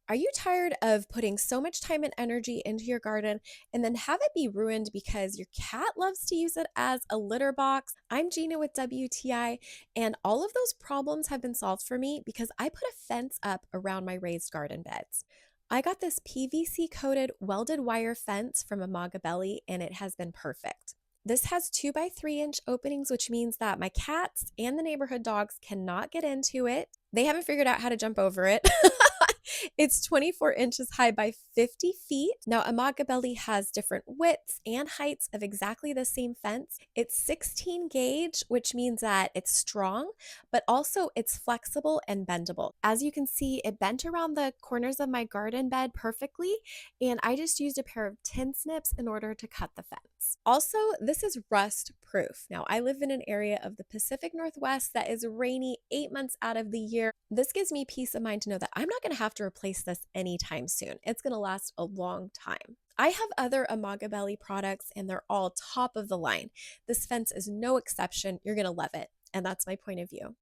Are you tired of putting so much time and energy into your garden and then have it be ruined because your cat loves to use it as a litter box? I'm Gina with WTI, and all of those problems have been solved for me because I put a fence up around my raised garden beds. I got this PVC coated welded wire fence from Amagabeli, and it has been perfect. This has 2 by 3 inch openings, which means that my cats and the neighborhood dogs cannot get into it. They haven't figured out how to jump over it. It's 24 inches high by 50 feet. Now, Amagabeli has different widths and heights of exactly the same fence. It's 16 gauge, which means that it's strong, but also it's flexible and bendable. As you can see, it bent around the corners of my garden bed perfectly, and I just used a pair of tin snips in order to cut the fence. Also, this is rust proof. Now, I live in an area of the Pacific Northwest that is rainy 8 months out of the year. This gives me peace of mind to know that I'm not going to have to replace this anytime soon. It's going to last a long time. I have other Amagabeli products and they're all top of the line. This fence is no exception. You're going to love it. And that's my point of view.